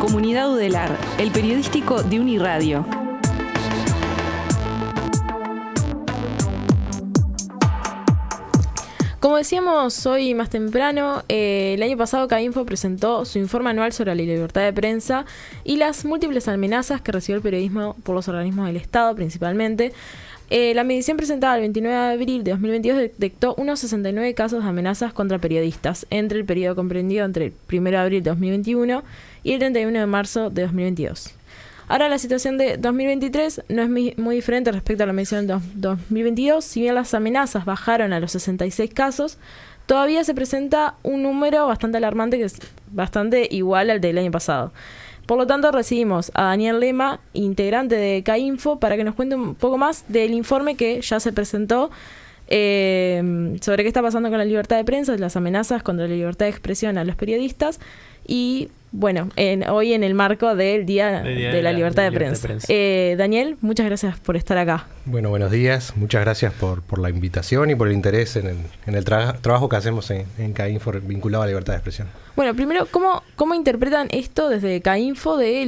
Comunidad Udelar, el periodístico de Uniradio. Como decíamos hoy más temprano, el año pasado CAINFO presentó su informe anual sobre la libertad de prensa y las múltiples amenazas que recibió el periodismo por los organismos del Estado principalmente. La medición presentada el 29 de abril de 2022 detectó unos 69 casos de amenazas contra periodistas entre el periodo comprendido entre el 1 de abril de 2021 y el 31 de marzo de 2022. Ahora la situación de 2023 no es muy diferente respecto a la medición de 2022. Si bien las amenazas bajaron a los 66 casos, todavía se presenta un número bastante alarmante que es bastante igual al del año pasado. Por lo tanto, recibimos a Daniel Lema, integrante de CAINFO, para que nos cuente un poco más del informe que ya se presentó sobre qué está pasando con la libertad de prensa, las amenazas contra la libertad de expresión a los periodistas y, bueno, hoy en el marco del Día de la Libertad de Prensa. Daniel, muchas gracias por estar acá. Bueno, buenos días. Muchas gracias por la invitación y por el interés en el trabajo que hacemos en CAINFO vinculado a la libertad de expresión. Bueno, primero, ¿cómo interpretan esto desde CAINFO de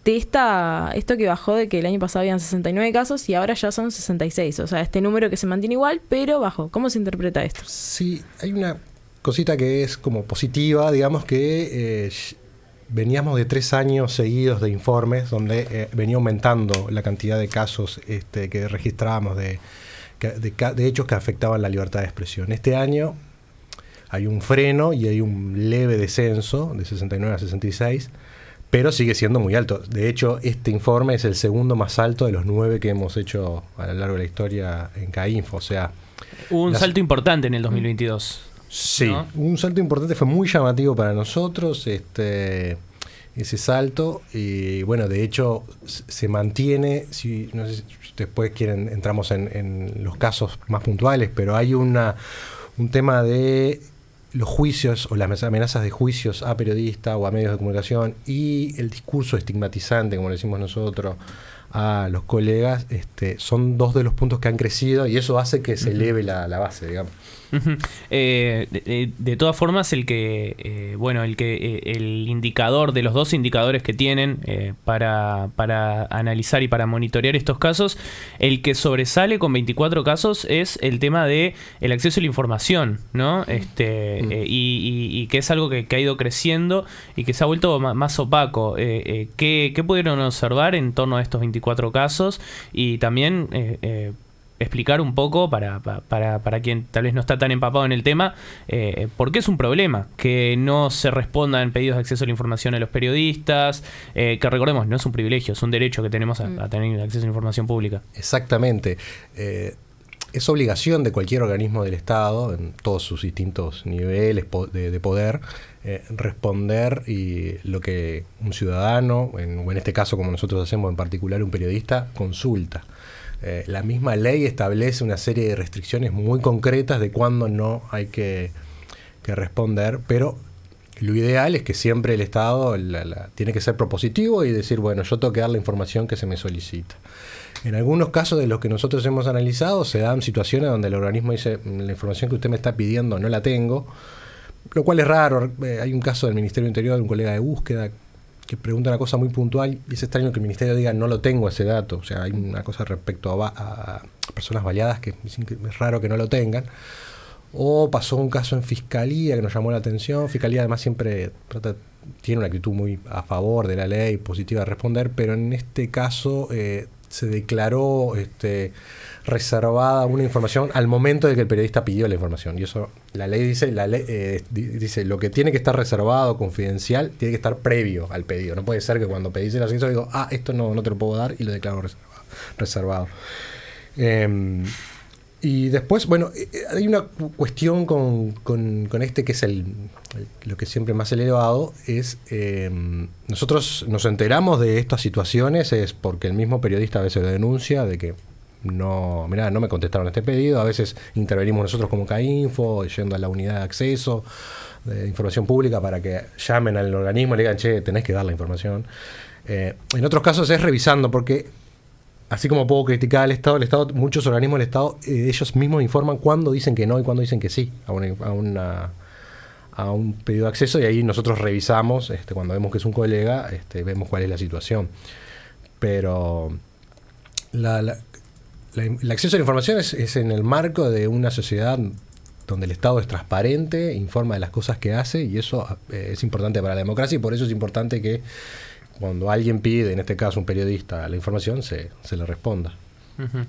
esto que bajó de que el año pasado habían 69 casos y ahora ya son 66? O sea, este número que se mantiene igual, pero bajó. ¿Cómo se interpreta esto? Sí, hay una cosita que es como positiva, digamos que veníamos de 3 años seguidos de informes donde venía aumentando la cantidad de casos que registrábamos de hechos que afectaban la libertad de expresión. Este año hay un freno y hay un leve descenso de 69 a 66, pero sigue siendo muy alto. De hecho, este informe es el segundo más alto de los 9 que hemos hecho a lo largo de la historia en CAINFO. O sea, hubo un salto importante en el 2022. Sí, ¿no? Un salto importante, fue muy llamativo para nosotros ese salto, y bueno, de hecho se mantiene. No sé si después entramos en los casos más puntuales, pero hay un tema de los juicios o las amenazas de juicios a periodistas o a medios de comunicación y el discurso estigmatizante, como le decimos nosotros, a los colegas, son 2 de los puntos que han crecido y eso hace que se eleve la base, digamos. Uh-huh. De todas formas, el indicador de los 2 indicadores que tienen para analizar y para monitorear estos casos, el que sobresale con 24 casos es el tema de el acceso a la información, ¿no? Y que es algo que ha ido creciendo y que se ha vuelto más opaco. ¿Qué pudieron observar en torno a estos 24 casos? Y también explicar un poco para quien tal vez no está tan empapado en el tema, por qué es un problema que no se respondan pedidos de acceso a la información a los periodistas, que recordemos, no es un privilegio, es un derecho que tenemos a tener acceso a la información pública. Exactamente. Es obligación de cualquier organismo del Estado, en todos sus distintos niveles de poder, responder y lo que un ciudadano, o en este caso como nosotros hacemos en particular un periodista, consulta. La misma ley establece una serie de restricciones muy concretas de cuándo no hay que responder, pero lo ideal es que siempre el Estado tiene que ser propositivo y decir, bueno, yo tengo que dar la información que se me solicita. En algunos casos de los que nosotros hemos analizado se dan situaciones donde el organismo dice, la información que usted me está pidiendo no la tengo, lo cual es raro. Hay un caso del Ministerio del Interior de un colega de búsqueda que pregunta una cosa muy puntual y es extraño que el Ministerio diga no lo tengo ese dato. O sea, hay una cosa respecto a personas baleadas que dicen que es raro que no lo tengan. O pasó un caso en Fiscalía que nos llamó la atención. Fiscalía además siempre tiene una actitud muy a favor de la ley, positiva de responder, pero en este caso se declaró reservada una información al momento de que el periodista pidió la información. Y eso, la ley dice lo que tiene que estar reservado, confidencial, tiene que estar previo al pedido. No puede ser que cuando pedís el acceso digo, esto no te lo puedo dar y lo declaro reservado. Y después, bueno, hay una cuestión con que es lo que siempre más elevado, es nosotros nos enteramos de estas situaciones es porque el mismo periodista a veces lo denuncia de que no me contestaron este pedido. A veces intervenimos nosotros como CAINFO, yendo a la unidad de acceso de información pública para que llamen al organismo y le digan, che, tenés que dar la información. En otros casos es revisando, porque así como puedo criticar al Estado, muchos organismos del Estado, ellos mismos informan cuándo dicen que no y cuándo dicen que sí a a un pedido de acceso y ahí nosotros revisamos, cuando vemos que es un colega, vemos cuál es la situación. Pero el acceso a la información es en el marco de una sociedad donde el Estado es transparente, informa de las cosas que hace, y eso es importante para la democracia, y por eso es importante que cuando alguien pide, en este caso un periodista, la información, se le responda. Uh-huh.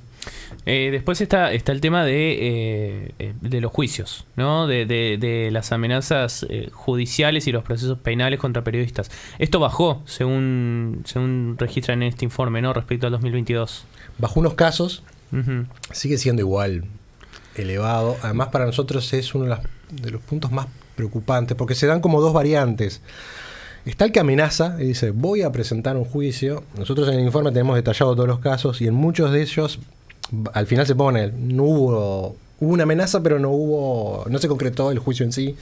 Después está el tema de los juicios, ¿no? De las amenazas judiciales y los procesos penales contra periodistas. Esto bajó, según registran en este informe, ¿no? Respecto al 2022. Bajó unos casos, uh-huh. Sigue siendo igual elevado. Además, para nosotros es uno de los puntos más preocupantes, porque se dan como dos variantes. Está el que amenaza y dice, voy a presentar un juicio. Nosotros en el informe tenemos detallado todos los casos y en muchos de ellos al final se pone, hubo una amenaza, pero no se concretó el juicio en sí.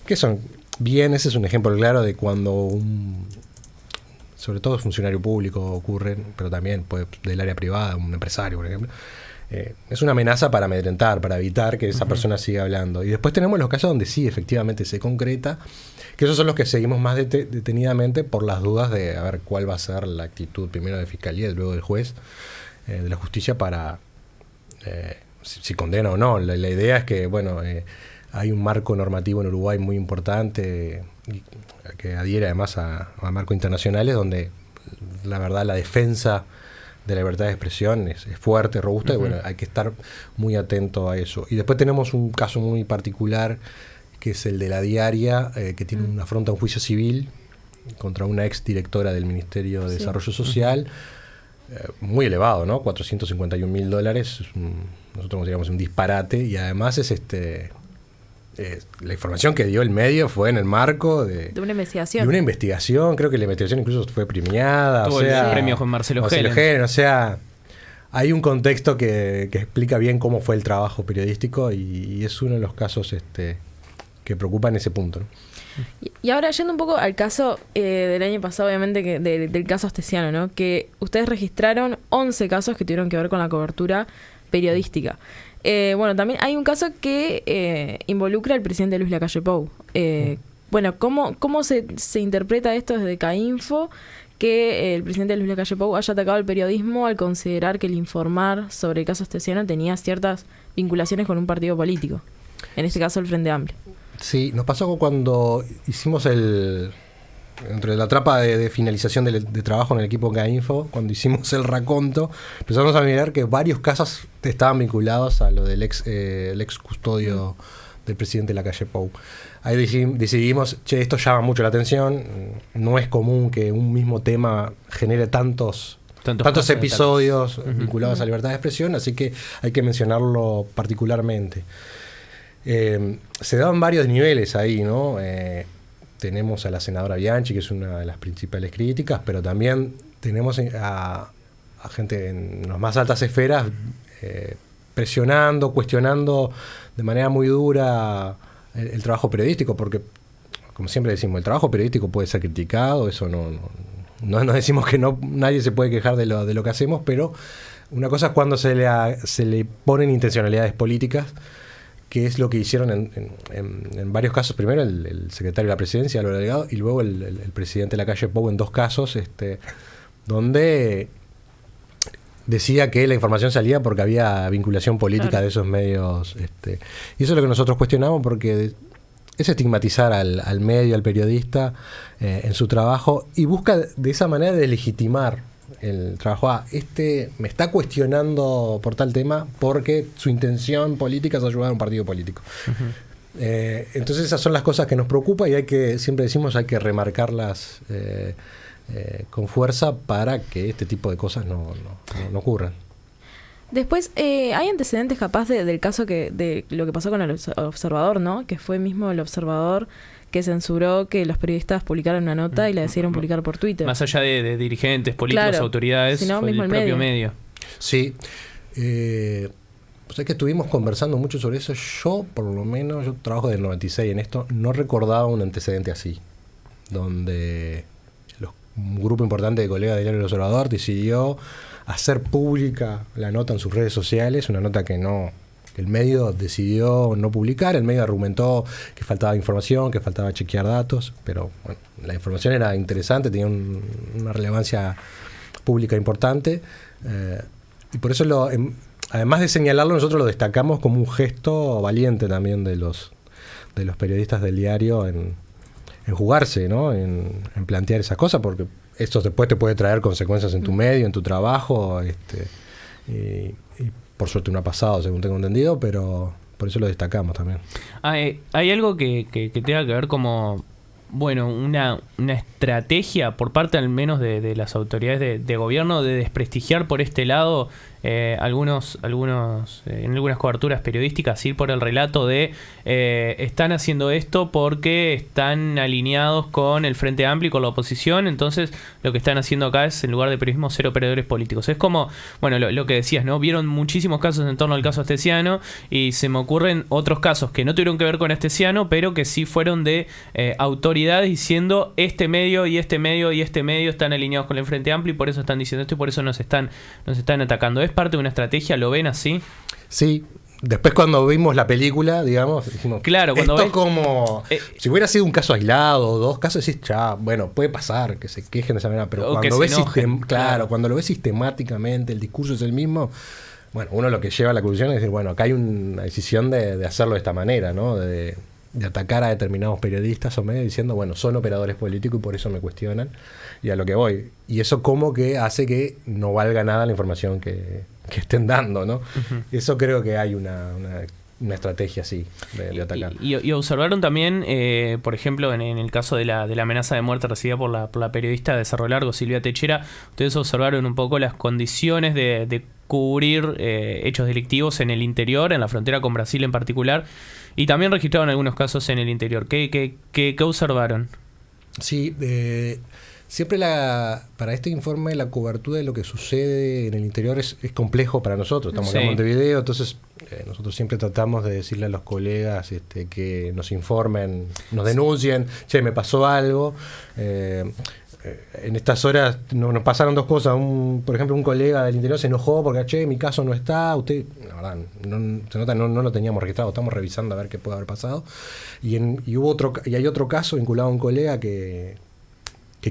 Que son bien, ese es un ejemplo claro de cuando sobre todo funcionario público ocurre, pero también puede del área privada, un empresario, por ejemplo. Es una amenaza para amedrentar, para evitar que esa persona siga hablando. Y después tenemos los casos donde sí, efectivamente se concreta, que esos son los que seguimos más detenidamente por las dudas de a ver cuál va a ser la actitud primero de Fiscalía y luego del juez de la justicia para si condena o no. La idea es que, hay un marco normativo en Uruguay muy importante que adhiere además a marcos internacionales donde la verdad la defensa de la libertad de expresión es fuerte, robusta, uh-huh. Y hay que estar muy atento a eso. Y después tenemos un caso muy particular que es el de La Diaria, que tiene una afronta a un juicio civil contra una ex directora del Ministerio de Desarrollo Social, muy elevado, ¿no? $451,000, nosotros diríamos un disparate, y además es la información que dio el medio fue en el marco de una investigación. De una investigación, creo que la investigación incluso fue premiada. Tuvo el premio con Marcelo Helen. O sea, hay un contexto que explica bien cómo fue el trabajo periodístico y es uno de los casos que preocupa en ese punto, ¿no? Y ahora yendo un poco al caso del año pasado, obviamente, del caso Astesiano, ¿no? Que ustedes registraron 11 casos que tuvieron que ver con la cobertura periodística. También hay un caso que involucra al presidente Luis Lacalle Pou. ¿Cómo se interpreta esto desde CAINFO, que el presidente Luis Lacalle Pou haya atacado al periodismo al considerar que el informar sobre el caso Astesiano tenía ciertas vinculaciones con un partido político? En este caso, el Frente Amplio. Sí, nos pasó cuando hicimos entre la etapa de finalización de trabajo en el equipo CAINFO, cuando hicimos el raconto, empezamos a mirar que varios casos estaban vinculados a lo del ex custodio del presidente Lacalle Pou. Ahí decidimos, esto llama mucho la atención, no es común que un mismo tema genere tantos episodios vinculados a la libertad de expresión, así que hay que mencionarlo particularmente. Se daban varios niveles ahí, ¿no? Tenemos a la senadora Bianchi, que es una de las principales críticas, pero también tenemos a gente en las más altas esferas presionando, cuestionando de manera muy dura el trabajo periodístico, porque, como siempre decimos, el trabajo periodístico puede ser criticado, eso no decimos que nadie se puede quejar de lo que hacemos, pero una cosa es cuando se le ponen intencionalidades políticas, que es lo que hicieron en varios casos. Primero el secretario de la presidencia, Álvaro Delgado, y luego el presidente Lacalle Pou en dos casos, donde decía que la información salía porque había vinculación política de esos medios. Y eso es lo que nosotros cuestionamos, porque es estigmatizar al medio, al periodista, en su trabajo, y busca de esa manera deslegitimar el trabajo. Me está cuestionando por tal tema porque su intención política es ayudar a un partido político. Uh-huh. Entonces esas son las cosas que nos preocupan y siempre decimos, hay que remarcarlas con fuerza para que este tipo de cosas no ocurran. Después, hay antecedentes capaz del caso de lo que pasó con el Observador, ¿no? Que fue mismo el Observador que censuró que los periodistas publicaran una nota y la decidieron publicar por Twitter. Más allá de dirigentes, políticos, autoridades, sino fue mismo el propio medio. Sí. Pues es que estuvimos conversando mucho sobre eso. Yo trabajo del 96 en esto, no recordaba un antecedente así, donde un grupo importante de colegas del diario El Observador decidió hacer pública la nota en sus redes sociales, una nota que no el medio decidió no publicar, el medio argumentó que faltaba información, que faltaba chequear datos, pero bueno, la información era interesante, tenía una relevancia pública importante, y por eso además de señalarlo, nosotros lo destacamos como un gesto valiente también de los periodistas del diario en jugarse, ¿no? En plantear esas cosas, porque esto después te puede traer consecuencias en tu medio, en tu trabajo, y por suerte no ha pasado, según tengo entendido, pero por eso lo destacamos también. Hay algo que tenga que ver como, bueno, una estrategia por parte al menos de las autoridades de gobierno de desprestigiar por este lado en algunas coberturas periodísticas, ir por el relato de están haciendo esto porque están alineados con el Frente Amplio y con la oposición, entonces lo que están haciendo acá es, en lugar de periodismo, ser operadores políticos. Es como, bueno, lo que decías, ¿no? Vieron muchísimos casos en torno al caso Astesiano y se me ocurren otros casos que no tuvieron que ver con Astesiano, pero que sí fueron de autoridades diciendo este medio y este medio y este medio están alineados con el Frente Amplio y por eso están diciendo esto y por eso nos están atacando. ¿Es parte de una estrategia? ¿Lo ven así? Sí. Después cuando vimos la película, digamos, dijimos, claro, cuando esto como... si hubiera sido un caso aislado o dos casos, decís, ya, bueno, puede pasar que se quejen de esa manera, pero cuando ves cuando lo ves sistemáticamente, el discurso es el mismo, bueno, uno lo que lleva a la conclusión es decir, bueno, acá hay una decisión de hacerlo de esta manera, ¿no? De atacar a determinados periodistas o medios diciendo, bueno, son operadores políticos y por eso me cuestionan, y a lo que voy. Y eso como que hace que no valga nada la información que estén dando, ¿no? Uh-huh. Eso creo que hay una estrategia así de atacar. Y observaron también, por ejemplo, en el caso de la amenaza de muerte recibida por la periodista de Cerro Largo, Silvia Techera, ustedes observaron un poco las condiciones de cubrir hechos delictivos en el interior, en la frontera con Brasil en particular, y también registraron algunos casos en el interior. ¿Qué observaron? Sí, siempre para este informe la cobertura de lo que sucede en el interior es complejo para nosotros. Estamos acá en Montevideo, entonces nosotros siempre tratamos de decirle a los colegas que nos informen, nos denuncien, che, me pasó algo. En estas horas nos pasaron dos cosas. Por ejemplo, un colega del interior se enojó porque, che, mi caso no está. Usted, la verdad, se nota, no lo teníamos registrado. Estamos revisando a ver qué puede haber pasado. Y hay otro caso vinculado a un colega que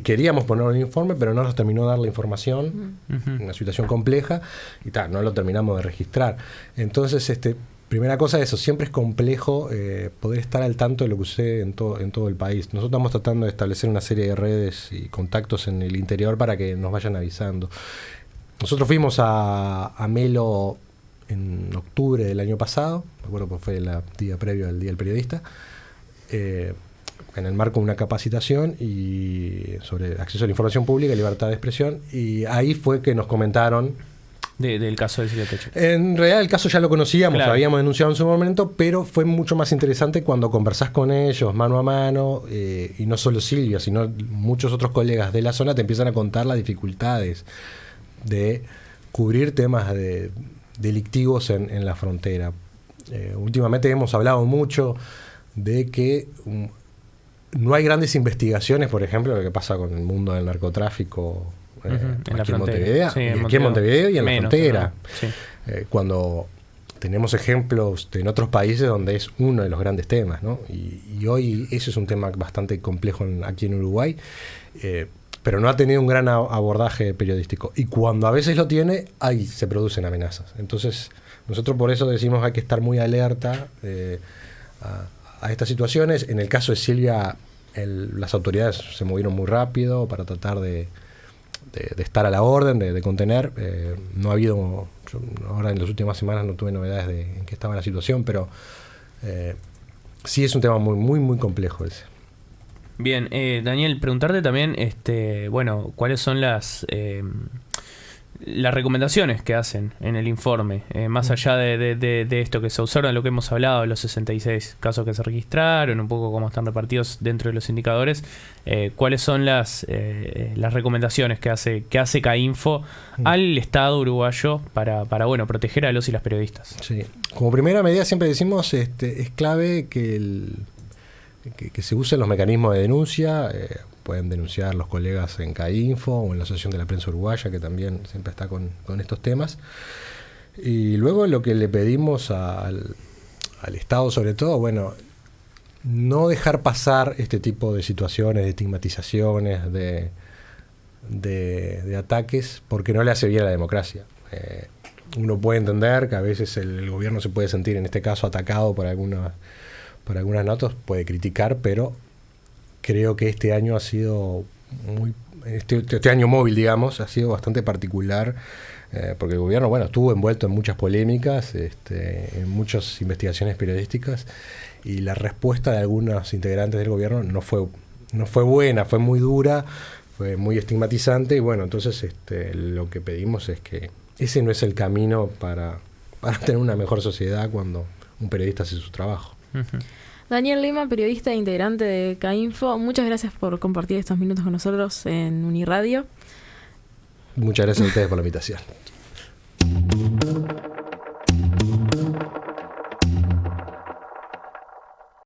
queríamos poner en el informe, pero no nos terminó de dar la información. Uh-huh. Una situación compleja. Y no lo terminamos de registrar. Entonces, primera cosa es eso, siempre es complejo poder estar al tanto de lo que sucede en todo el país. Nosotros estamos tratando de establecer una serie de redes y contactos en el interior para que nos vayan avisando. Nosotros fuimos a Melo en octubre del año pasado, me acuerdo que fue el día previo al Día del Periodista, en el marco de una capacitación y sobre acceso a la información pública y libertad de expresión, y ahí fue que nos comentaron del caso de Silvia Techera. En realidad el caso ya lo conocíamos, claro. Lo habíamos denunciado en su momento, pero fue mucho más interesante cuando conversás con ellos mano a mano, y no solo Silvia, sino muchos otros colegas de la zona te empiezan a contar las dificultades de cubrir temas delictivos en la frontera. Últimamente hemos hablado mucho de que no hay grandes investigaciones, por ejemplo, lo que pasa con el mundo del narcotráfico aquí en Montevideo, aquí en Montevideo y en la frontera. Sí. Cuando tenemos ejemplos en otros países donde es uno de los grandes temas, ¿no? Y hoy eso es un tema bastante complejo aquí en Uruguay, pero no ha tenido un gran abordaje periodístico. Y cuando a veces lo tiene, ahí se producen amenazas. Entonces, nosotros por eso decimos que hay que estar muy alerta a estas situaciones. En el caso de Silvia, las autoridades se movieron muy rápido para tratar de estar a la orden, de contener. No ha habido, ahora en las últimas semanas no tuve novedades de en qué estaba la situación, pero sí es un tema muy, muy, muy complejo ese. Bien, Daniel, preguntarte también, bueno, ¿cuáles son las recomendaciones que hacen en el informe? Más allá de esto que se observa, lo que hemos hablado, los 66 casos que se registraron, un poco cómo están repartidos dentro de los indicadores, ¿cuáles son las recomendaciones que hace CAINFO al Estado uruguayo para bueno, proteger a los y las periodistas? Sí. Como primera medida siempre decimos, es clave que se usen los mecanismos de denuncia. Pueden denunciar los colegas en CAINFO o en la Asociación de la Prensa Uruguaya, que también siempre está con estos temas. Y luego lo que le pedimos al Estado, sobre todo, bueno, no dejar pasar este tipo de situaciones, de estigmatizaciones, de ataques, porque no le hace bien a la democracia. Uno puede entender que a veces el gobierno se puede sentir, en este caso, atacado por algunas notas, puede criticar, pero creo que este año ha sido este año móvil, digamos, ha sido bastante particular, porque el gobierno, bueno, estuvo envuelto en muchas polémicas, en muchas investigaciones periodísticas, y la respuesta de algunos integrantes del gobierno no fue buena, fue muy dura, fue muy estigmatizante, y bueno, entonces lo que pedimos es que ese no es el camino para tener una mejor sociedad cuando un periodista hace su trabajo. Ujú. Daniel Lima, periodista e integrante de CAINFO, muchas gracias por compartir estos minutos con nosotros en Uniradio. Muchas gracias a ustedes por la invitación.